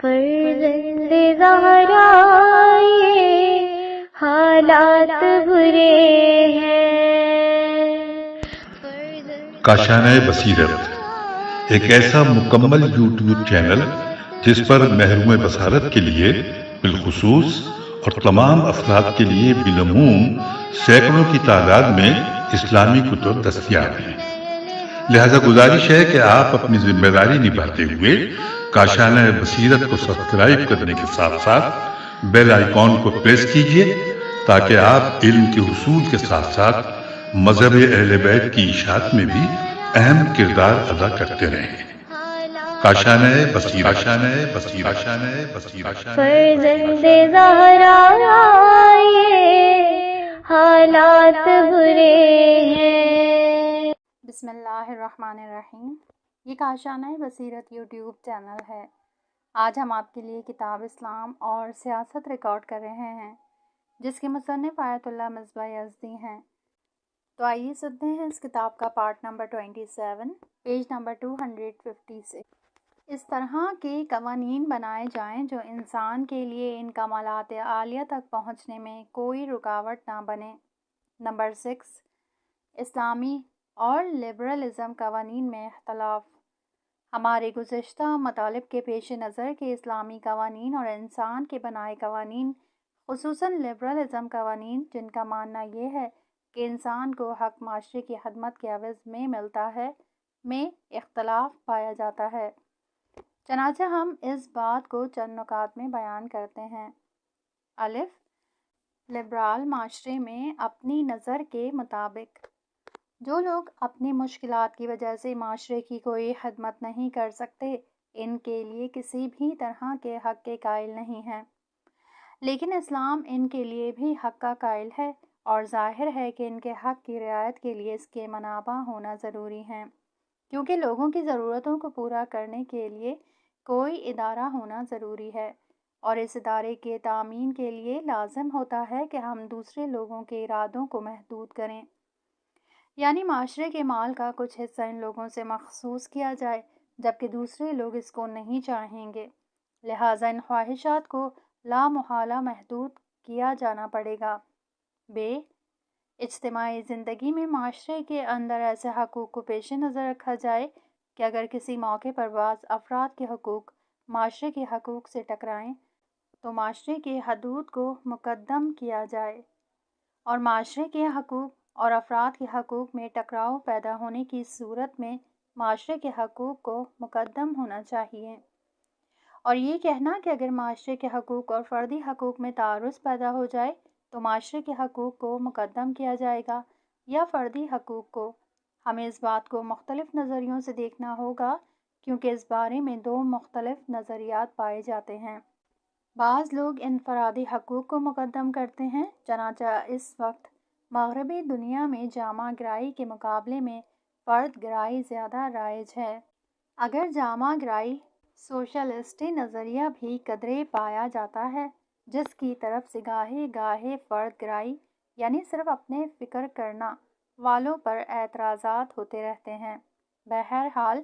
فرزند زہرا یہ حالات برے ہیں۔ کاشانۂ بصیرت ایک ایسا مکمل یوٹیوب چینل جس پر محروم بصارت کے لیے بالخصوص اور تمام افراد کے لیے بالعموم سینکڑوں کی تعداد میں اسلامی کتب دستیاب ہیں۔ لہذا گزارش ہے کہ آپ اپنی ذمہ داری نبھاتے ہوئے کاشانۂ بصیرت کو سبسکرائب کرنے کے ساتھ ساتھ بیل آئیکن کو پریس کیجیے تاکہ آپ علم کے حصول کے ساتھ ساتھ مذہب اہل بیت کی اشاعت میں بھی اہم کردار ادا کرتے رہیں۔ کاشانۂ بصیرت، کاشانۂ بصیرت، کاشانۂ بصیرت۔ فرزند زہرا یہ حالات برے ہیں۔ بسم اللہ الرحمن الرحیم۔ یہ کاشانۂ بصیرت یوٹیوب چینل ہے۔ آج ہم آپ کے لیے کتاب اسلام اور سیاست ریکارڈ کر رہے ہیں جس کے مصنف آیت اللہ مصباح یزدی ہیں۔ تو آئیے سنتے ہیں اس کتاب کا پارٹ نمبر 27 پیج نمبر 256۔ اس طرح کے قوانین بنائے جائیں جو انسان کے لیے ان کمالات عالیہ تک پہنچنے میں کوئی رکاوٹ نہ بنے۔ نمبر 6، اسلامی اور لبرلزم قوانین میں اختلاف۔ ہمارے گزشتہ مطالب کے پیش نظر کے اسلامی قوانین اور انسان کے بنائے قوانین، خصوصاً لبرلزم قوانین جن کا ماننا یہ ہے کہ انسان کو حق معاشرے کی خدمت کے عوض میں ملتا ہے، میں اختلاف پایا جاتا ہے۔ چنانچہ ہم اس بات کو چند نکات میں بیان کرتے ہیں۔ الف، لبرال معاشرے میں اپنی نظر کے مطابق جو لوگ اپنی مشکلات کی وجہ سے معاشرے کی کوئی خدمت نہیں کر سکتے، ان کے لیے کسی بھی طرح کے حق کے قائل نہیں ہیں، لیکن اسلام ان کے لیے بھی حق کا قائل ہے اور ظاہر ہے کہ ان کے حق کی رعایت کے لیے اس کے منابع ہونا ضروری ہے، کیونکہ لوگوں کی ضرورتوں کو پورا کرنے کے لیے کوئی ادارہ ہونا ضروری ہے، اور اس ادارے کے تامین کے لیے لازم ہوتا ہے کہ ہم دوسرے لوگوں کے ارادوں کو محدود کریں، یعنی معاشرے کے مال کا کچھ حصہ ان لوگوں سے مخصوص کیا جائے جبکہ دوسرے لوگ اس کو نہیں چاہیں گے، لہٰذا ان خواہشات کو لا محالہ محدود کیا جانا پڑے گا۔ ب، اجتماعی زندگی میں معاشرے کے اندر ایسے حقوق کو پیش نظر رکھا جائے کہ اگر کسی موقع پر بعض افراد کے حقوق معاشرے کے حقوق سے ٹکرائیں تو معاشرے کے حدود کو مقدم کیا جائے، اور معاشرے کے حقوق اور افراد کے حقوق میں ٹکراؤ پیدا ہونے کی صورت میں معاشرے کے حقوق کو مقدم ہونا چاہیے۔ اور یہ کہنا کہ اگر معاشرے کے حقوق اور فردی حقوق میں تعارض پیدا ہو جائے تو معاشرے کے حقوق کو مقدم کیا جائے گا یا فردی حقوق کو، ہمیں اس بات کو مختلف نظریوں سے دیکھنا ہوگا کیونکہ اس بارے میں دو مختلف نظریات پائے جاتے ہیں۔ بعض لوگ انفرادی حقوق کو مقدم کرتے ہیں، چنانچہ اس وقت مغربی دنیا میں جامع گرائی کے مقابلے میں فرد گرائی زیادہ رائج ہے۔ اگر جامع گرائی سوشلسٹی نظریہ بھی قدرے پایا جاتا ہے جس کی طرف سے گاہے گاہے فرد گرائی یعنی صرف اپنے فکر کرنا والوں پر اعتراضات ہوتے رہتے ہیں۔ بہرحال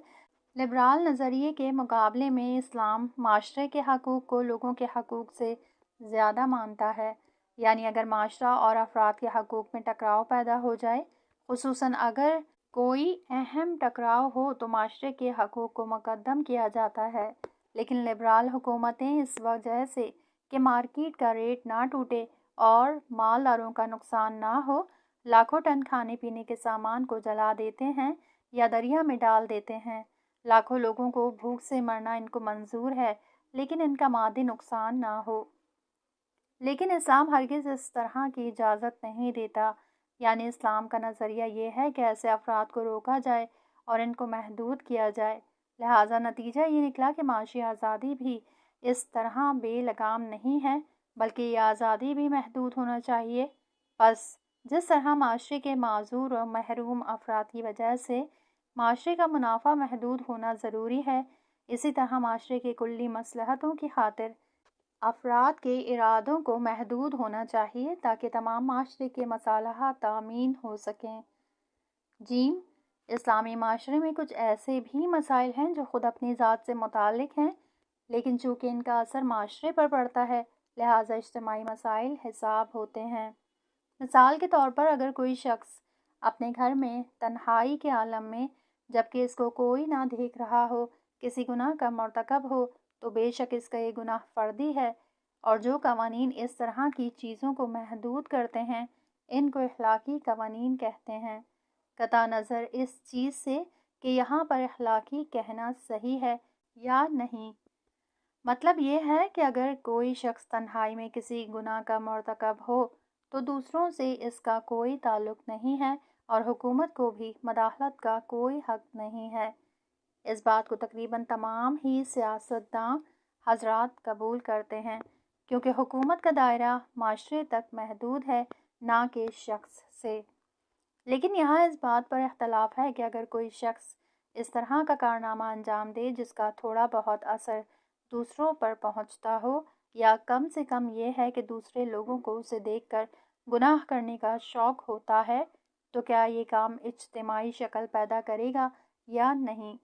لبرال نظریے کے مقابلے میں اسلام معاشرے کے حقوق کو لوگوں کے حقوق سے زیادہ مانتا ہے، یعنی اگر معاشرہ اور افراد کے حقوق میں ٹکراؤ پیدا ہو جائے، خصوصاً اگر کوئی اہم ٹکراؤ ہو تو معاشرے کے حقوق کو مقدم کیا جاتا ہے، لیکن لبرال حکومتیں اس وجہ سے کہ مارکیٹ کا ریٹ نہ ٹوٹے اور مالداروں کا نقصان نہ ہو، لاکھوں ٹن کھانے پینے کے سامان کو جلا دیتے ہیں یا دریا میں ڈال دیتے ہیں۔ لاکھوں لوگوں کو بھوک سے مرنا ان کو منظور ہے لیکن ان کا مادی نقصان نہ ہو، لیکن اسلام ہرگز اس طرح کی اجازت نہیں دیتا، یعنی اسلام کا نظریہ یہ ہے کہ ایسے افراد کو روکا جائے اور ان کو محدود کیا جائے، لہٰذا نتیجہ یہ نکلا کہ معاشی آزادی بھی اس طرح بے لگام نہیں ہے بلکہ یہ آزادی بھی محدود ہونا چاہیے۔ پس جس طرح معاشرے کے معذور و محروم افراد کی وجہ سے معاشرے کا منافع محدود ہونا ضروری ہے، اسی طرح معاشرے کے کلی مصلحتوں کی خاطر افراد کے ارادوں کو محدود ہونا چاہیے تاکہ تمام معاشرے کے مصالحات تامین ہو سکیں۔ ج، اسلامی معاشرے میں کچھ ایسے بھی مسائل ہیں جو خود اپنی ذات سے متعلق ہیں لیکن چونکہ ان کا اثر معاشرے پر پڑتا ہے لہٰذا اجتماعی مسائل حساب ہوتے ہیں۔ مثال کے طور پر اگر کوئی شخص اپنے گھر میں تنہائی کے عالم میں جبکہ اس کو کوئی نہ دیکھ رہا ہو کسی گناہ کا مرتکب ہو تو بے شک اس کا یہ گناہ فردی ہے، اور جو قوانین اس طرح کی چیزوں کو محدود کرتے ہیں ان کو اخلاقی قوانین کہتے ہیں، قطع نظر اس چیز سے کہ یہاں پر اخلاقی کہنا صحیح ہے یا نہیں۔ مطلب یہ ہے کہ اگر کوئی شخص تنہائی میں کسی گناہ کا مرتکب ہو تو دوسروں سے اس کا کوئی تعلق نہیں ہے اور حکومت کو بھی مداخلت کا کوئی حق نہیں ہے۔ اس بات کو تقریباً تمام ہی سیاستداں حضرات قبول کرتے ہیں کیونکہ حکومت کا دائرہ معاشرے تک محدود ہے نہ کہ شخص سے۔ لیکن یہاں اس بات پر اختلاف ہے کہ اگر کوئی شخص اس طرح کا کارنامہ انجام دے جس کا تھوڑا بہت اثر دوسروں پر پہنچتا ہو یا کم سے کم یہ ہے کہ دوسرے لوگوں کو اسے دیکھ کر گناہ کرنے کا شوق ہوتا ہے تو کیا یہ کام اجتماعی شکل پیدا کرے گا یا نہیں؟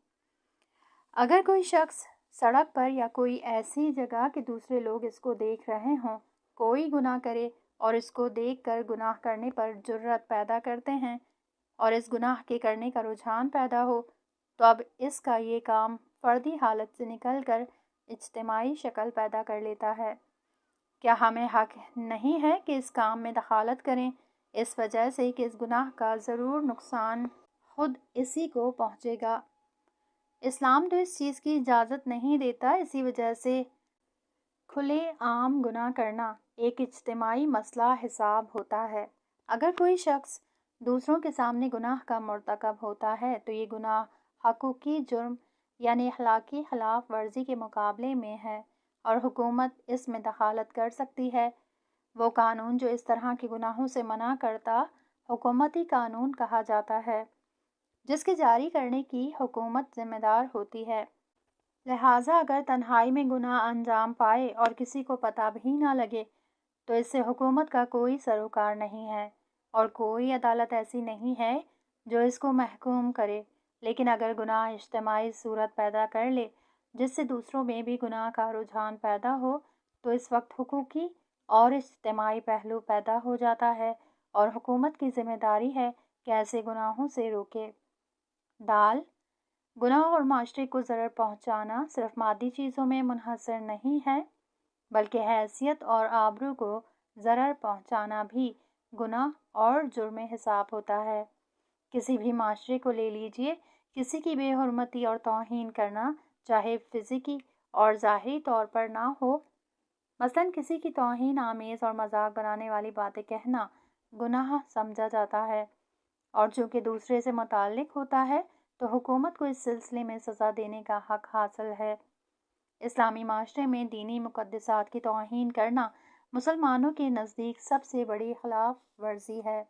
اگر کوئی شخص سڑک پر یا کوئی ایسی جگہ کہ دوسرے لوگ اس کو دیکھ رہے ہوں کوئی گناہ کرے اور اس کو دیکھ کر گناہ کرنے پر جرأت پیدا کرتے ہیں اور اس گناہ کے کرنے کا رجحان پیدا ہو تو اب اس کا یہ کام فردی حالت سے نکل کر اجتماعی شکل پیدا کر لیتا ہے۔ کیا ہمیں حق نہیں ہے کہ اس کام میں دخالت کریں اس وجہ سے کہ اس گناہ کا ضرور نقصان خود اسی کو پہنچے گا؟ اسلام تو اس چیز کی اجازت نہیں دیتا، اسی وجہ سے کھلے عام گناہ کرنا ایک اجتماعی مسئلہ حساب ہوتا ہے۔ اگر کوئی شخص دوسروں کے سامنے گناہ کا مرتکب ہوتا ہے تو یہ گناہ حقوقی جرم یعنی اخلاقی خلاف ورزی کے مقابلے میں ہے اور حکومت اس میں دخالت کر سکتی ہے۔ وہ قانون جو اس طرح کے گناہوں سے منع کرتا حکومتی قانون کہا جاتا ہے جس کے جاری کرنے کی حکومت ذمہ دار ہوتی ہے۔ لہٰذا اگر تنہائی میں گناہ انجام پائے اور کسی کو پتہ بھی نہ لگے تو اس سے حکومت کا کوئی سروکار نہیں ہے اور کوئی عدالت ایسی نہیں ہے جو اس کو محکوم کرے۔ لیکن اگر گناہ اجتماعی صورت پیدا کر لے جس سے دوسروں میں بھی گناہ کا رجحان پیدا ہو تو اس وقت حقوقی اور اجتماعی پہلو پیدا ہو جاتا ہے اور حکومت کی ذمہ داری ہے کہ ایسے گناہوں سے روکے۔ دال گناہ اور معاشرے کو ضرر پہنچانا صرف مادی چیزوں میں منحصر نہیں ہے بلکہ حیثیت اور آبرو کو ضرر پہنچانا بھی گناہ اور جرم حساب ہوتا ہے۔ کسی بھی معاشرے کو لے لیجئے، کسی کی بے حرمتی اور توہین کرنا چاہے فزیکی اور ظاہری طور پر نہ ہو، مثلاً کسی کی توہین آمیز اور مذاق بنانے والی باتیں کہنا گناہ سمجھا جاتا ہے اور چونکہ دوسرے سے متعلق ہوتا ہے تو حکومت کو اس سلسلے میں سزا دینے کا حق حاصل ہے۔ اسلامی معاشرے میں دینی مقدسات کی توہین کرنا مسلمانوں کے نزدیک سب سے بڑی خلاف ورزی ہے،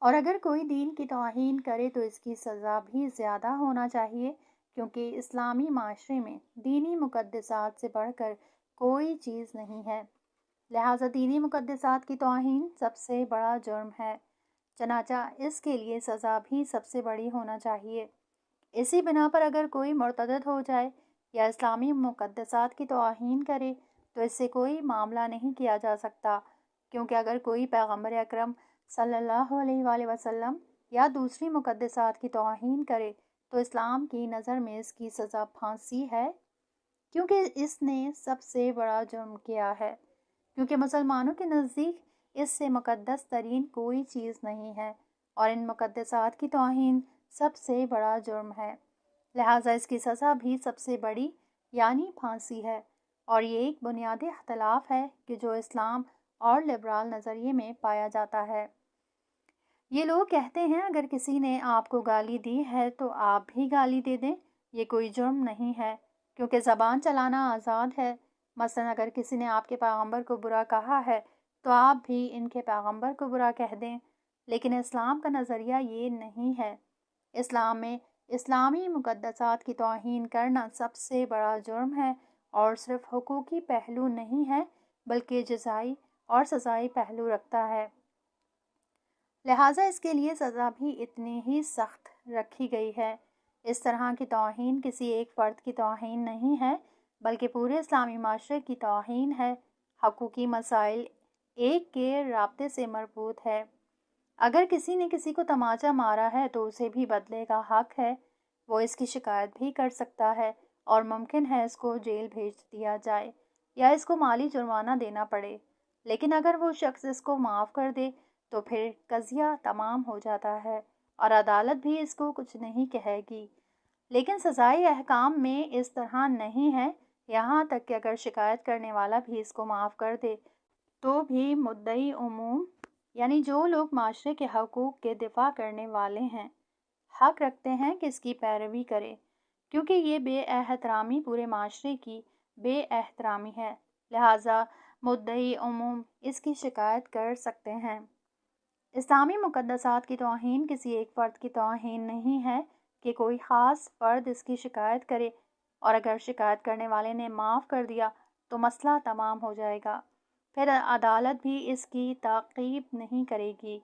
اور اگر کوئی دین کی توہین کرے تو اس کی سزا بھی زیادہ ہونا چاہیے کیونکہ اسلامی معاشرے میں دینی مقدسات سے بڑھ کر کوئی چیز نہیں ہے، لہٰذا دینی مقدسات کی توہین سب سے بڑا جرم ہے، چنانچہ اس کے لیے سزا بھی سب سے بڑی ہونا چاہیے۔ اسی بنا پر اگر کوئی مرتد ہو جائے یا اسلامی مقدسات کی توہین کرے تو اس سے کوئی معاملہ نہیں کیا جا سکتا کیونکہ اگر کوئی پیغمبر اکرم صلی اللہ علیہ وآلہ وسلم یا دوسری مقدسات کی توہین کرے تو اسلام کی نظر میں اس کی سزا پھانسی ہے کیونکہ اس نے سب سے بڑا جرم کیا ہے، کیونکہ مسلمانوں کے نزدیک اس سے مقدس ترین کوئی چیز نہیں ہے اور ان مقدسات کی توہین سب سے بڑا جرم ہے، لہٰذا اس کی سزا بھی سب سے بڑی یعنی پھانسی ہے۔ اور یہ ایک بنیادی اختلاف ہے کہ جو اسلام اور لبرال نظریے میں پایا جاتا ہے۔ یہ لوگ کہتے ہیں اگر کسی نے آپ کو گالی دی ہے تو آپ بھی گالی دے دیں، یہ کوئی جرم نہیں ہے کیونکہ زبان چلانا آزاد ہے۔ مثلا اگر کسی نے آپ کے پیغمبر کو برا کہا ہے تو آپ بھی ان کے پیغمبر کو برا کہہ دیں، لیکن اسلام کا نظریہ یہ نہیں ہے۔ اسلام میں اسلامی مقدسات کی توہین کرنا سب سے بڑا جرم ہے اور صرف حقوقی پہلو نہیں ہے بلکہ جزائی اور سزائی پہلو رکھتا ہے، لہٰذا اس کے لیے سزا بھی اتنی ہی سخت رکھی گئی ہے۔ اس طرح کی توہین کسی ایک فرد کی توہین نہیں ہے بلکہ پورے اسلامی معاشرے کی توہین ہے۔ حقوقی مسائل ایک کے رابطے سے مربوط ہے۔ اگر کسی نے کسی کو تماچا مارا ہے تو اسے بھی بدلے کا حق ہے، وہ اس کی شکایت بھی کر سکتا ہے اور ممکن ہے اس کو جیل بھیج دیا جائے یا اس کو مالی جرمانہ دینا پڑے، لیکن اگر وہ شخص اس کو معاف کر دے تو پھر قضیہ تمام ہو جاتا ہے اور عدالت بھی اس کو کچھ نہیں کہے گی۔ لیکن سزائی احکام میں اس طرح نہیں ہے، یہاں تک کہ اگر شکایت کرنے والا بھی اس کو معاف کر دے تو بھی مدعی عموم یعنی جو لوگ معاشرے کے حقوق کے دفاع کرنے والے ہیں حق رکھتے ہیں کہ اس کی پیروی کرے، کیونکہ یہ بے احترامی پورے معاشرے کی بے احترامی ہے، لہٰذا مدعی عموم اس کی شکایت کر سکتے ہیں۔ اسلامی مقدسات کی توہین کسی ایک فرد کی توہین نہیں ہے کہ کوئی خاص فرد اس کی شکایت کرے، اور اگر شکایت کرنے والے نے معاف کر دیا تو مسئلہ تمام ہو جائے گا، پھر عدالت بھی اس کی تعقیب نہیں کرے گی۔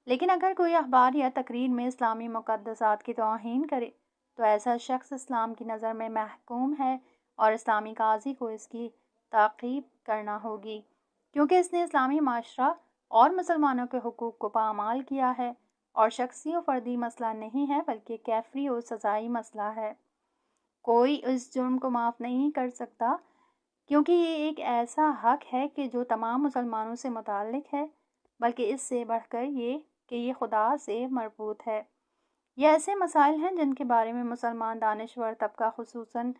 لیکن اگر کوئی اخبار یا تقریر میں اسلامی مقدسات کی توہین کرے تو ایسا شخص اسلام کی نظر میں محکوم ہے اور اسلامی قاضی کو اس کی تعقیب کرنا ہوگی، کیونکہ اس نے اسلامی معاشرہ اور مسلمانوں کے حقوق کو پامال کیا ہے، اور شخصی و فردی مسئلہ نہیں ہے بلکہ کیفری و سزائی مسئلہ ہے۔ کوئی اس جرم کو معاف نہیں کر سکتا، کیونکہ یہ ایک ایسا حق ہے کہ جو تمام مسلمانوں سے متعلق ہے، بلکہ اس سے بڑھ کر یہ کہ یہ خدا سے مربوط ہے۔ یہ ایسے مسائل ہیں جن کے بارے میں مسلمان دانشور طبقہ خصوصاً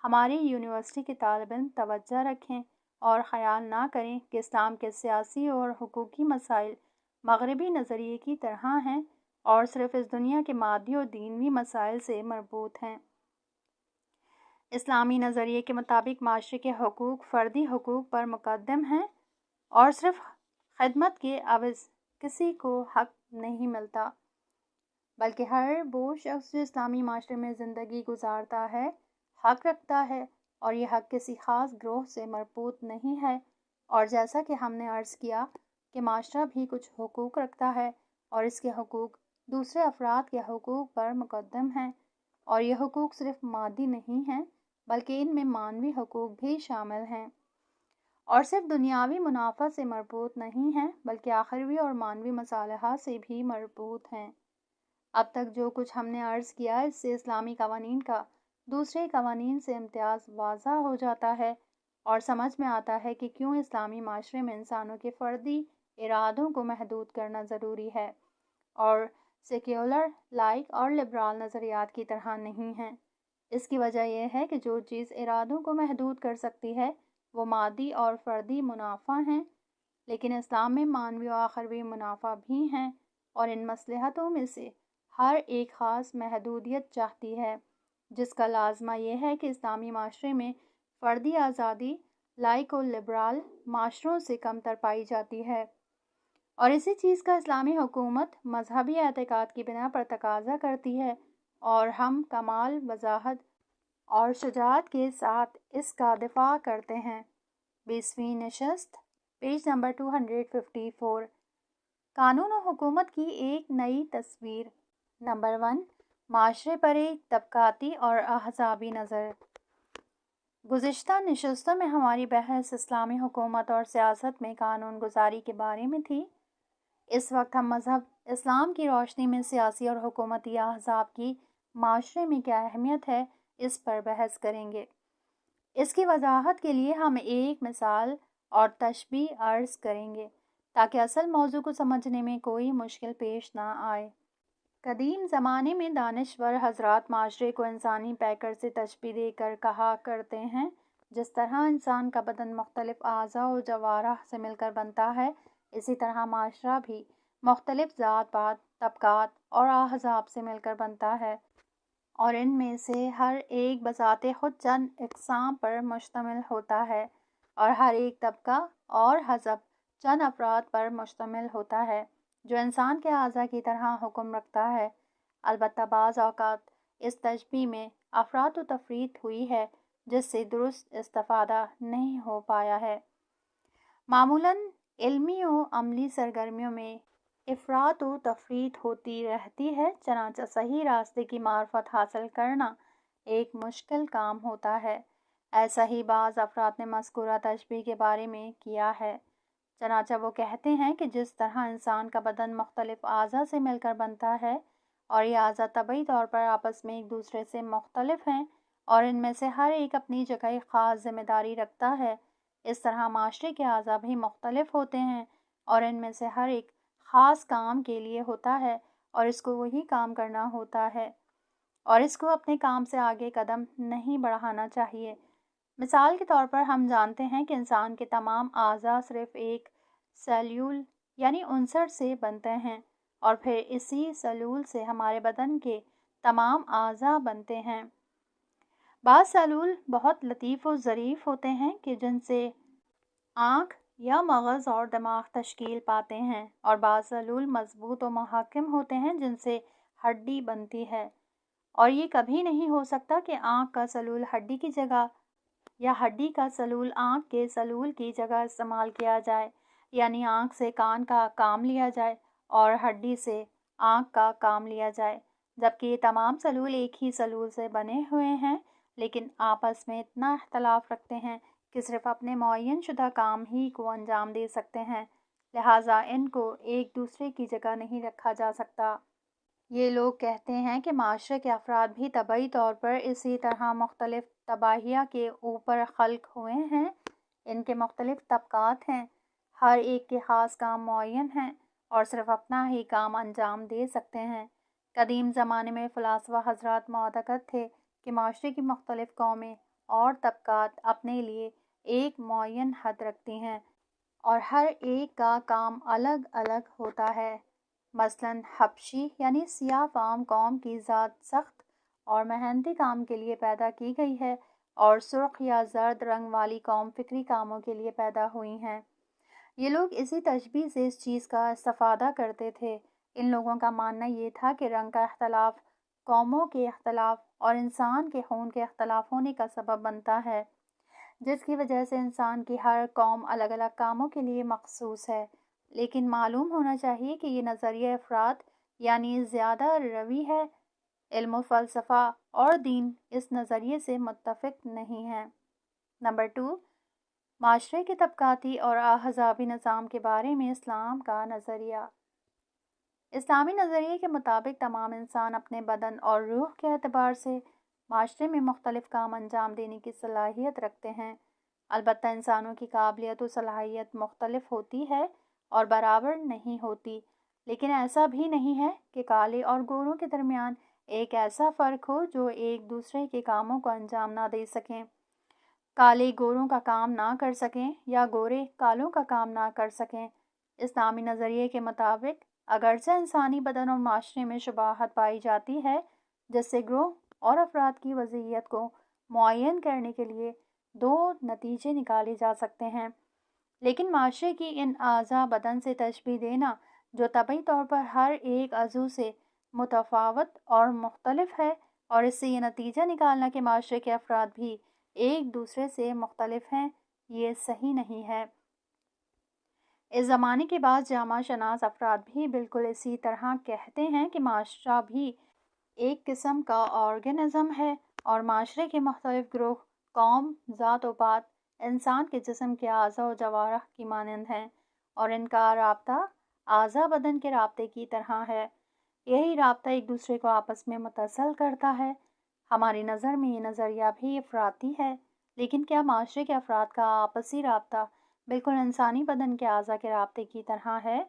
ہماری یونیورسٹی کے طالب علم توجہ رکھیں اور خیال نہ کریں کہ اسلام کے سیاسی اور حقوقی مسائل مغربی نظریے کی طرح ہیں اور صرف اس دنیا کے مادی اور دینوی مسائل سے مربوط ہیں۔ اسلامی نظریے کے مطابق معاشرے کے حقوق فردی حقوق پر مقدم ہیں اور صرف خدمت کے عوض کسی کو حق نہیں ملتا، بلکہ ہر وہ شخص جو اسلامی معاشرے میں زندگی گزارتا ہے حق رکھتا ہے، اور یہ حق کسی خاص گروہ سے مربوط نہیں ہے۔ اور جیسا کہ ہم نے عرض کیا کہ معاشرہ بھی کچھ حقوق رکھتا ہے اور اس کے حقوق دوسرے افراد کے حقوق پر مقدم ہیں، اور یہ حقوق صرف مادی نہیں ہیں بلکہ ان میں معنوی حقوق بھی شامل ہیں، اور صرف دنیاوی منافع سے مربوط نہیں ہیں بلکہ آخروی اور معنوی مصالحات سے بھی مربوط ہیں۔ اب تک جو کچھ ہم نے عرض کیا اس سے اسلامی قوانین کا دوسرے قوانین سے امتیاز واضح ہو جاتا ہے اور سمجھ میں آتا ہے کہ کیوں اسلامی معاشرے میں انسانوں کے فردی ارادوں کو محدود کرنا ضروری ہے اور سیکولر، لائق اور لبرال نظریات کی طرح نہیں ہیں۔ اس کی وجہ یہ ہے کہ جو چیز ارادوں کو محدود کر سکتی ہے وہ مادی اور فردی منافع ہیں، لیکن اسلام میں معنوی و آخروی منافع بھی ہیں، اور ان مصلحتوں میں سے ہر ایک خاص محدودیت چاہتی ہے، جس کا لازمہ یہ ہے کہ اسلامی معاشرے میں فردی آزادی لائق و لبرال معاشروں سے کم تر پائی جاتی ہے، اور اسی چیز کا اسلامی حکومت مذہبی اعتقاد کی بنا پر تقاضا کرتی ہے، اور ہم کمال وضاحت اور شجاعت کے ساتھ اس کا دفاع کرتے ہیں۔ 20ویں نشست، پیج نمبر 254۔ قانون و حکومت کی ایک نئی تصویر۔ نمبر 1، معاشرے پر ایک طبقاتی اور احزابی نظر۔ گزشتہ نشستوں میں ہماری بحث اسلامی حکومت اور سیاست میں قانون گزاری کے بارے میں تھی۔ اس وقت ہم مذہب اسلام کی روشنی میں سیاسی اور حکومتی احزاب کی معاشرے میں کیا اہمیت ہے اس پر بحث کریں گے۔ اس کی وضاحت کے لیے ہم ایک مثال اور تشبیہ عرض کریں گے تاکہ اصل موضوع کو سمجھنے میں کوئی مشکل پیش نہ آئے۔ قدیم زمانے میں دانشور حضرات معاشرے کو انسانی پیکر سے تشبیہ دے کر کہا کرتے ہیں، جس طرح انسان کا بدن مختلف اعضاء و جوارح سے مل کر بنتا ہے، اسی طرح معاشرہ بھی مختلف ذات پات، طبقات اور احزاب سے مل کر بنتا ہے، اور ان میں سے ہر ایک بذات خود چند اقسام پر مشتمل ہوتا ہے، اور ہر ایک طبقہ اور حزب چند افراد پر مشتمل ہوتا ہے جو انسان کے اعضاء کی طرح حکم رکھتا ہے۔ البتہ بعض اوقات اس تشبیہ میں افراط و تفریط ہوئی ہے جس سے درست استفادہ نہیں ہو پایا ہے۔ معمولاً علمی و عملی سرگرمیوں میں افراط و تفریط ہوتی رہتی ہے، چنانچہ صحیح راستے کی معرفت حاصل کرنا ایک مشکل کام ہوتا ہے۔ ایسا ہی بعض افراد نے مذکورہ تشبیہ کے بارے میں کیا ہے۔ چنانچہ وہ کہتے ہیں کہ جس طرح انسان کا بدن مختلف اعضاء سے مل کر بنتا ہے اور یہ اعضاء طبعی طور پر آپس میں ایک دوسرے سے مختلف ہیں اور ان میں سے ہر ایک اپنی جگہ خاص ذمہ داری رکھتا ہے، اس طرح معاشرے کے اعضاء بھی مختلف ہوتے ہیں اور ان میں سے ہر ایک خاص کام کے لیے ہوتا ہے اور اس کو وہی کام کرنا ہوتا ہے اور اس کو اپنے کام سے آگے قدم نہیں بڑھانا چاہیے۔ مثال کے طور پر ہم جانتے ہیں کہ انسان کے تمام اعضاء صرف ایک سیلول یعنی عنصر سے بنتے ہیں اور پھر اسی سیلول سے ہمارے بدن کے تمام اعضاء بنتے ہیں۔ بعض سیلول بہت لطیف و ظریف ہوتے ہیں کہ جن سے آنکھ یا مغز اور دماغ تشکیل پاتے ہیں اور بعض سیلول مضبوط و محکم ہوتے ہیں جن سے ہڈی بنتی ہے، اور یہ کبھی نہیں ہو سکتا کہ آنکھ کا سیلول ہڈی کی جگہ یا ہڈی کا سیلول آنکھ کے سیلول کی جگہ استعمال کیا جائے، یعنی آنکھ سے کان کا کام لیا جائے اور ہڈی سے آنکھ کا کام لیا جائے، جبکہ یہ تمام سیلول ایک ہی سیلول سے بنے ہوئے ہیں لیکن آپس میں اتنا اختلاف رکھتے ہیں کہ صرف اپنے معین شدہ کام ہی کو انجام دے سکتے ہیں، لہٰذا ان کو ایک دوسرے کی جگہ نہیں رکھا جا سکتا۔ یہ لوگ کہتے ہیں کہ معاشرے کے افراد بھی طبعی طور پر اسی طرح مختلف طباعیہ کے اوپر خلق ہوئے ہیں، ان کے مختلف طبقات ہیں، ہر ایک کے خاص کام معین ہیں اور صرف اپنا ہی کام انجام دے سکتے ہیں۔ قدیم زمانے میں فلاسفہ حضرات معتقد تھے کہ معاشرے کی مختلف قومیں اور طبقات اپنے لیے ایک معین حد رکھتی ہیں اور ہر ایک کا کام الگ الگ ہوتا ہے۔ مثلاً حبشی یعنی سیاہ فام قوم کی ذات سخت اور محنتی کام کے لیے پیدا کی گئی ہے اور سرخ یا زرد رنگ والی قوم فکری کاموں کے لیے پیدا ہوئی ہیں۔ یہ لوگ اسی تشبیہ سے اس چیز کا استفادہ کرتے تھے۔ ان لوگوں کا ماننا یہ تھا کہ رنگ کا اختلاف قوموں کے اختلاف اور انسان کے خون کے اختلاف ہونے کا سبب بنتا ہے، جس کی وجہ سے انسان کی ہر قوم الگ الگ کاموں کے لیے مخصوص ہے۔ لیکن معلوم ہونا چاہیے کہ یہ نظریہ افراد یعنی زیادہ روی ہے۔ علم و فلسفہ اور دین اس نظریے سے متفق نہیں ہیں۔ نمبر 2، معاشرے کے طبقاتی اور احزابی نظام کے بارے میں اسلام کا نظریہ۔ اسلامی نظریے کے مطابق تمام انسان اپنے بدن اور روح کے اعتبار سے معاشرے میں مختلف کام انجام دینے کی صلاحیت رکھتے ہیں۔ البتہ انسانوں کی قابلیت و صلاحیت مختلف ہوتی ہے اور برابر نہیں ہوتی، لیکن ایسا بھی نہیں ہے کہ کالے اور گوروں کے درمیان ایک ایسا فرق ہو جو ایک دوسرے کے کاموں کو انجام نہ دے سکیں، کالے گوروں کا کام نہ کر سکیں یا گورے کالوں کا کام نہ کر سکیں۔ اسلامی نظریے کے مطابق اگرچہ انسانی بدن اور معاشرے میں شباہت پائی جاتی ہے جس سے گروہ اور افراد کی وضعیت کو معین کرنے کے لیے دو نتیجے نکالے جا سکتے ہیں، لیکن معاشرے کی ان اعضاء بدن سے تشبیہ دینا جو طبعی طور پر ہر ایک عضو سے متفاوت اور مختلف ہے اور اس سے یہ نتیجہ نکالنا کہ معاشرے کے افراد بھی ایک دوسرے سے مختلف ہیں، یہ صحیح نہیں ہے۔ اس زمانے کے بعد جامعہ شناس افراد بھی بالکل اسی طرح کہتے ہیں کہ معاشرہ بھی ایک قسم کا آرگنزم ہے اور معاشرے کے مختلف گروہ، قوم، ذات و پات انسان کے جسم کے اعضاء و جوارح کی مانند ہیں اور ان کا رابطہ اعضاء بدن کے رابطے کی طرح ہے۔ یہی رابطہ ایک دوسرے کو آپس میں متصل کرتا ہے۔ ہماری نظر میں یہ نظریہ بھی افراطی ہے، لیکن کیا معاشرے کے افراد کا آپسی رابطہ بالکل انسانی بدن کے اعضاء کے رابطے کی طرح ہے؟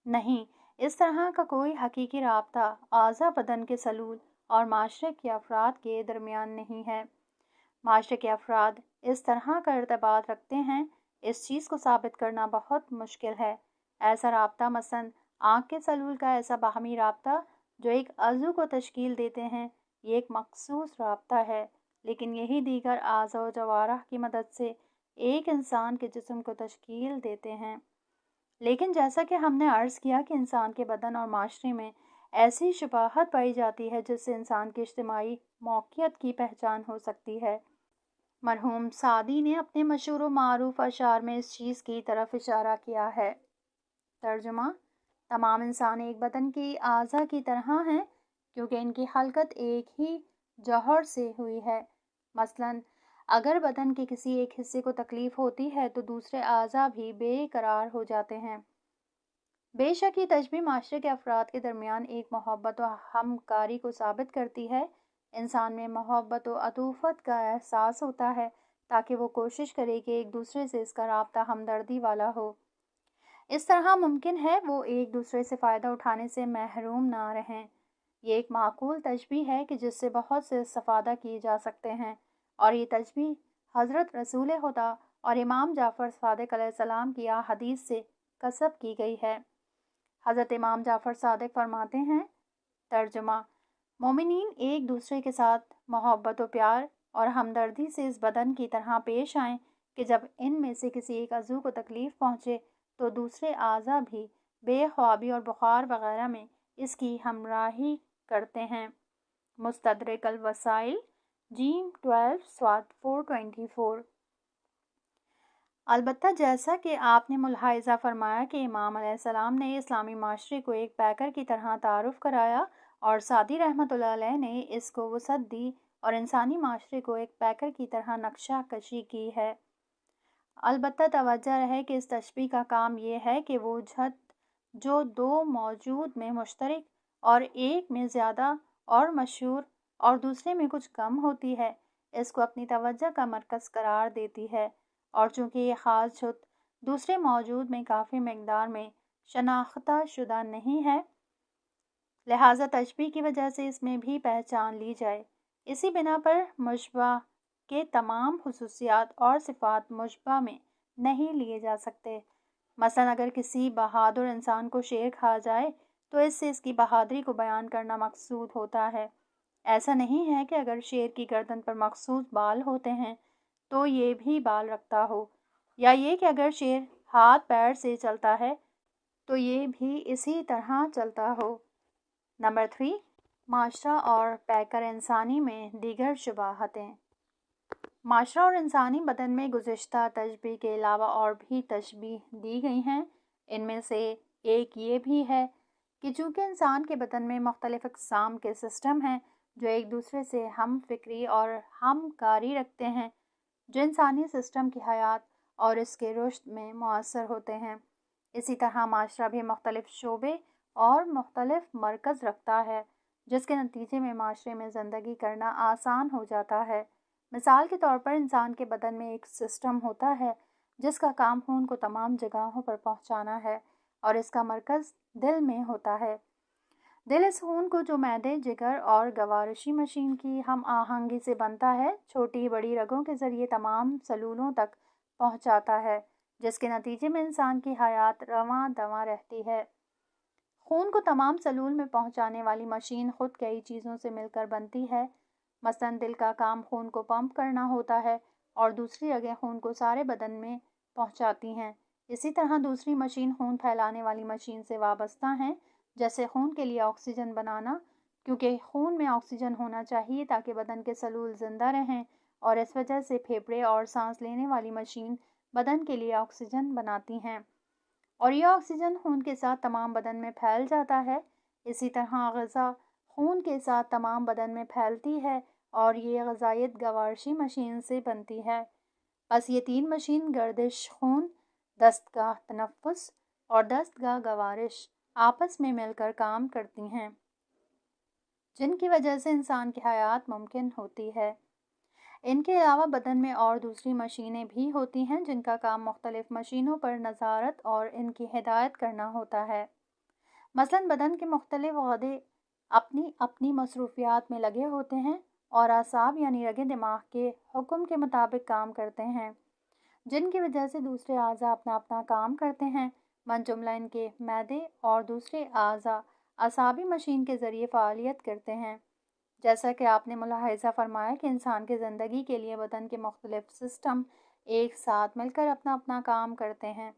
نہیں، اس طرح کا کوئی حقیقی رابطہ اعضاء بدن کے سیلول اور معاشرے کے افراد کے درمیان نہیں ہے۔ معاشرے کے افراد اس طرح کا ارتباط رکھتے ہیں، اس چیز کو ثابت کرنا بہت مشکل ہے۔ ایسا رابطہ مثلاً آنکھ کے سیلول کا ایسا باہمی رابطہ جو ایک عضو کو تشکیل دیتے ہیں، یہ ایک مخصوص رابطہ ہے، لیکن یہی دیگر اعضاء و جوارح کی مدد سے ایک انسان کے جسم کو تشکیل دیتے ہیں۔ لیکن جیسا کہ ہم نے عرض کیا کہ انسان کے بدن اور معاشرے میں ایسی شباہت پائی جاتی ہے جس سے انسان کی اجتماعی موقعیت کی پہچان ہو سکتی ہے۔ مرحوم سعدی نے اپنے مشہور و معروف اشعار میں اس چیز کی طرف اشارہ کیا ہے۔ ترجمہ: تمام انسان ایک بدن کی اعضاء کی طرح ہیں کیونکہ ان کی خلقت ایک ہی جوہر سے ہوئی ہے۔ مثلاً اگر بدن کے کسی ایک حصے کو تکلیف ہوتی ہے تو دوسرے اعضاء بھی بے قرار ہو جاتے ہیں۔ بے شک یہ تشبیہ معاشرے کے افراد کے درمیان ایک محبت و ہمکاری کو ثابت کرتی ہے۔ انسان میں محبت و عطوفت کا احساس ہوتا ہے تاکہ وہ کوشش کرے کہ ایک دوسرے سے اس کا رابطہ ہمدردی والا ہو۔ اس طرح ممکن ہے وہ ایک دوسرے سے فائدہ اٹھانے سے محروم نہ رہیں۔ یہ ایک معقول تشبیہ ہے کہ جس سے بہت سے استفادہ کیے جا سکتے ہیں، اور یہ تشبیہ حضرت رسول خدا اور امام جعفر صادق علیہ السلام کی احادیث سے کسب کی گئی ہے۔ حضرت امام جعفر صادق فرماتے ہیں، ترجمہ: مومنین ایک دوسرے کے ساتھ محبت و پیار اور ہمدردی سے اس بدن کی طرح پیش آئیں کہ جب ان میں سے کسی ایک عضو کو تکلیف پہنچے تو دوسرے اعضاء بھی بے خوابی اور بخار وغیرہ میں اس کی ہمراہی کرتے ہیں۔ مستدرک الوسائل جیم 12 ص 424۔ البتہ جیسا کہ آپ نے ملاحظہ فرمایا کہ امام علیہ السلام نے اسلامی معاشرے کو ایک پیکر کی طرح تعارف کرایا اور سعدی رحمۃ اللہ علیہ نے اس کو وسعت دی اور انسانی معاشرے کو ایک پیکر کی طرح نقشہ کشی کی ہے۔ البتہ توجہ رہے کہ اس تشبیہ کا کام یہ ہے کہ وہ جھت جو دو موجود میں مشترک اور ایک میں زیادہ اور مشہور اور دوسرے میں کچھ کم ہوتی ہے، اس کو اپنی توجہ کا مرکز قرار دیتی ہے، اور چونکہ یہ خاص جھت دوسرے موجود میں کافی مقدار میں شناختہ شدہ نہیں ہے، لہٰذا تشبیہ کی وجہ سے اس میں بھی پہچان لی جائے۔ اسی بنا پر مشبہ کے تمام خصوصیات اور صفات مشبہ میں نہیں لیے جا سکتے۔ مثلا اگر کسی بہادر انسان کو شیر کھا جائے تو اس سے اس کی بہادری کو بیان کرنا مقصود ہوتا ہے۔ ایسا نہیں ہے کہ اگر شیر کی گردن پر مخصوص بال ہوتے ہیں تو یہ بھی بال رکھتا ہو، یا یہ کہ اگر شیر ہاتھ پیر سے چلتا ہے تو یہ بھی اسی طرح چلتا ہو۔ نمبر 3، معاشرہ اور پیکر انسانی میں دیگر شباہتیں۔ معاشرہ اور انسانی بدن میں گزشتہ تشبیہ کے علاوہ اور بھی تشبیہ دی گئی ہیں۔ ان میں سے ایک یہ بھی ہے کہ چونکہ انسان کے بدن میں مختلف اقسام کے سسٹم ہیں جو ایک دوسرے سے ہم فکری اور ہم کاری رکھتے ہیں، جو انسانی سسٹم کی حیات اور اس کے رشد میں مؤثر ہوتے ہیں، اسی طرح معاشرہ بھی مختلف شعبے اور مختلف مرکز رکھتا ہے جس کے نتیجے میں معاشرے میں زندگی کرنا آسان ہو جاتا ہے۔ مثال کے طور پر انسان کے بدن میں ایک سسٹم ہوتا ہے جس کا کام خون کو تمام جگہوں پر پہنچانا ہے، اور اس کا مرکز دل میں ہوتا ہے۔ دل اس خون کو جو معدے، جگر اور گوارشی مشین کی ہم آہنگی سے بنتا ہے، چھوٹی بڑی رگوں کے ذریعے تمام سلولوں تک پہنچاتا ہے، جس کے نتیجے میں انسان کی حیات رواں دواں رہتی ہے۔ خون کو تمام سلول میں پہنچانے والی مشین خود کئی چیزوں سے مل کر بنتی ہے۔ مثلاً دل کا کام خون کو پمپ کرنا ہوتا ہے اور دوسری رگیں خون کو سارے بدن میں پہنچاتی ہیں۔ اسی طرح دوسری مشین خون پھیلانے والی مشین سے وابستہ ہیں، جیسے خون کے لیے آکسیجن بنانا، کیونکہ خون میں آکسیجن ہونا چاہیے تاکہ بدن کے سلول زندہ رہیں، اور اس وجہ سے پھیپھڑے اور سانس لینے والی مشین بدن کے لیے آکسیجن بناتی ہیں، اور یہ آکسیجن خون کے ساتھ تمام بدن میں پھیل جاتا ہے۔ اسی طرح غذا خون کے ساتھ تمام بدن میں پھیلتی ہے اور یہ غذائیت گوارشی مشین سے بنتی ہے۔ بس یہ تین مشین، گردش خون، دستگاہ تنفس اور دستگاہ گوارش، آپس میں مل کر کام کرتی ہیں، جن کی وجہ سے انسان کی حیات ممکن ہوتی ہے۔ ان کے علاوہ بدن میں اور دوسری مشینیں بھی ہوتی ہیں جن کا کام مختلف مشینوں پر نظارت اور ان کی ہدایت کرنا ہوتا ہے۔ مثلاً بدن کے مختلف غدے اپنی اپنی مصروفیات میں لگے ہوتے ہیں اور اعصاب یعنی رگیں دماغ کے حکم کے مطابق کام کرتے ہیں، جن کی وجہ سے دوسرے اعضاء اپنا اپنا کام کرتے ہیں۔ من جملہ ان کے معدے اور دوسرے اعضاء اعصابی مشین کے ذریعے فعالیت کرتے ہیں۔ جیسا کہ آپ نے ملاحظہ فرمایا کہ انسان کی زندگی کے لیے بدن کے مختلف سسٹم ایک ساتھ مل کر اپنا اپنا کام کرتے ہیں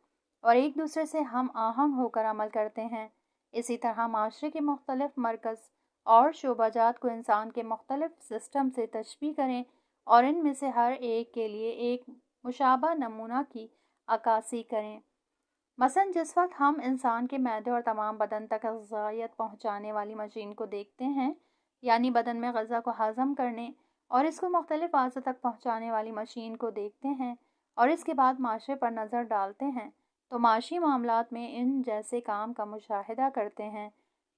اور ایک دوسرے سے ہم آہنگ ہو کر عمل کرتے ہیں۔ اسی طرح معاشرے کے مختلف مرکز اور شعبہ جات کو انسان کے مختلف سسٹم سے تشبیہ کریں اور ان میں سے ہر ایک کے لیے ایک مشابہ نمونہ کی عکاسی کریں۔ مثلا جس وقت ہم انسان کے معدے اور تمام بدن تک غذائیت پہنچانے والی مشین کو دیکھتے ہیں، یعنی بدن میں غذا کو ہضم کرنے اور اس کو مختلف اعضاء تک پہنچانے والی مشین کو دیکھتے ہیں اور اس کے بعد معاشرے پر نظر ڈالتے ہیں تو معاشی معاملات میں ان جیسے کام کا مشاہدہ کرتے ہیں۔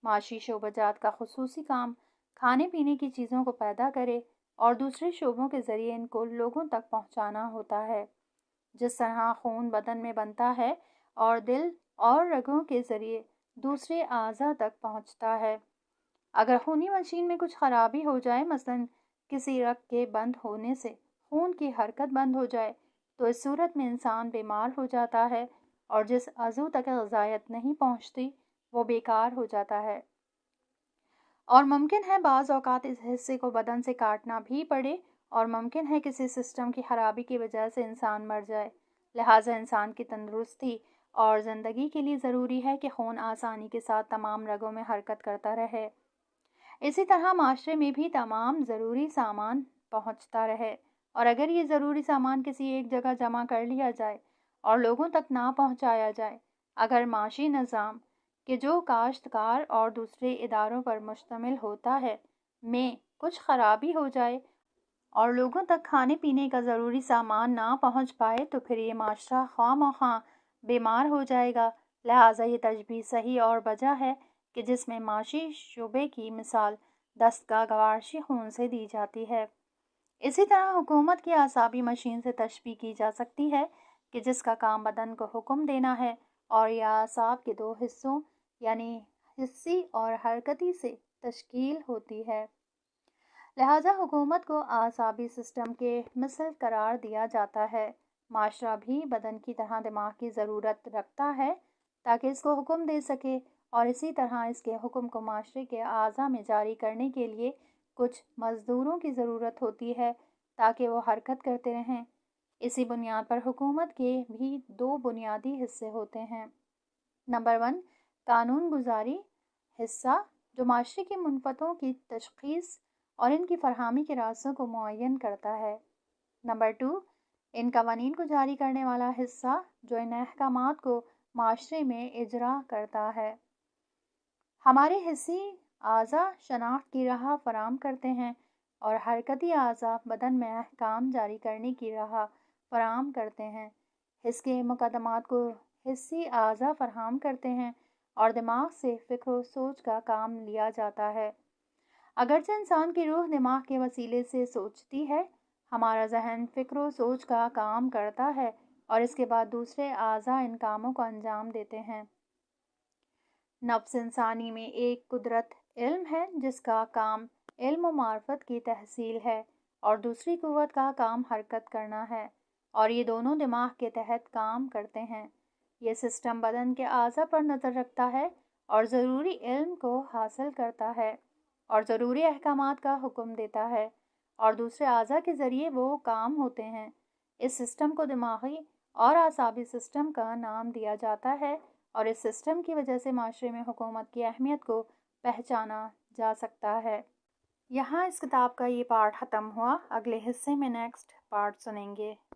معاشی شعبہ جات کا خصوصی کام کھانے پینے کی چیزوں کو پیدا کرے اور دوسرے شعبوں کے ذریعے ان کو لوگوں تک پہنچانا ہوتا ہے۔ جس طرح خون بدن میں بنتا ہے اور دل اور رگوں کے ذریعے دوسرے اعضاء تک پہنچتا ہے۔ اگر خونی مشین میں کچھ خرابی ہو جائے، مثلاً کسی رگ کے بند ہونے سے خون کی حرکت بند ہو جائے، تو اس صورت میں انسان بیمار ہو جاتا ہے اور جس عضو تک غذائیت نہیں پہنچتی وہ بیکار ہو جاتا ہے، اور ممکن ہے بعض اوقات اس حصے کو بدن سے کاٹنا بھی پڑے، اور ممکن ہے کسی سسٹم کی خرابی کی وجہ سے انسان مر جائے۔ لہٰذا انسان کی تندرستی اور زندگی کے لیے ضروری ہے کہ خون آسانی کے ساتھ تمام رگوں میں حرکت کرتا رہے۔ اسی طرح معاشرے میں بھی تمام ضروری سامان پہنچتا رہے، اور اگر یہ ضروری سامان کسی ایک جگہ جمع کر لیا جائے اور لوگوں تک نہ پہنچایا جائے، اگر معاشی نظام کہ جو کاشتکار اور دوسرے اداروں پر مشتمل ہوتا ہے میں کچھ خرابی ہو جائے اور لوگوں تک کھانے پینے کا ضروری سامان نہ پہنچ پائے، تو پھر یہ معاشرہ خواہ مخواہ بیمار ہو جائے گا۔ لہٰذا یہ تشبیہ صحیح اور بجا ہے کہ جس میں معاشی شعبے کی مثال دستگاہ گوارشی خون سے دی جاتی ہے۔ اسی طرح حکومت کی اعصابی مشین سے تشبیہ کی جا سکتی ہے کہ جس کا کام بدن کو حکم دینا ہے، اور یہ اعصاب کے دو حصوں یعنی حسی اور حرکتی سے تشکیل ہوتی ہے۔ لہٰذا حکومت کو اعصابی سسٹم کے مثل قرار دیا جاتا ہے۔ معاشرہ بھی بدن کی طرح دماغ کی ضرورت رکھتا ہے تاکہ اس کو حکم دے سکے، اور اسی طرح اس کے حکم کو معاشرے کے اعضاء میں جاری کرنے کے لیے کچھ مزدوروں کی ضرورت ہوتی ہے تاکہ وہ حرکت کرتے رہیں۔ اسی بنیاد پر حکومت کے بھی دو بنیادی حصے ہوتے ہیں۔ نمبر 1، قانون گزاری حصہ جو معاشرے کی منفتوں کی تشخیص اور ان کی فراہمی کے راستوں کو معین کرتا ہے۔ نمبر 2، ان قوانین کو جاری کرنے والا حصہ جو ان احکامات کو معاشرے میں اجرا کرتا ہے۔ ہمارے حسی اعضاء شناخت کی راہ فراہم کرتے ہیں اور حرکتی اعضاء بدن میں احکام جاری کرنے کی راہ فراہم کرتے ہیں۔ حس کے مقدمات کو حسی اعضاء فراہم کرتے ہیں اور دماغ سے فکر و سوچ کا کام لیا جاتا ہے۔ اگرچہ انسان کی روح دماغ کے وسیلے سے سوچتی ہے، ہمارا ذہن فکر و سوچ کا کام کرتا ہے اور اس کے بعد دوسرے اعضاء ان کاموں کو انجام دیتے ہیں۔ نفس انسانی میں ایک قدرت علم ہے جس کا کام علم و معرفت کی تحصیل ہے، اور دوسری قوت کا کام حرکت کرنا ہے، اور یہ دونوں دماغ کے تحت کام کرتے ہیں۔ یہ سسٹم بدن کے اعضاء پر نظر رکھتا ہے اور ضروری علم کو حاصل کرتا ہے اور ضروری احکامات کا حکم دیتا ہے، اور دوسرے اعضاء کے ذریعے وہ کام ہوتے ہیں۔ اس سسٹم کو دماغی اور اعصابی سسٹم کا نام دیا جاتا ہے، اور اس سسٹم کی وجہ سے معاشرے میں حکومت کی اہمیت کو پہچانا جا سکتا ہے۔ یہاں اس کتاب کا یہ پارٹ ختم ہوا۔ اگلے حصے میں نیکسٹ پارٹ سنیں گے۔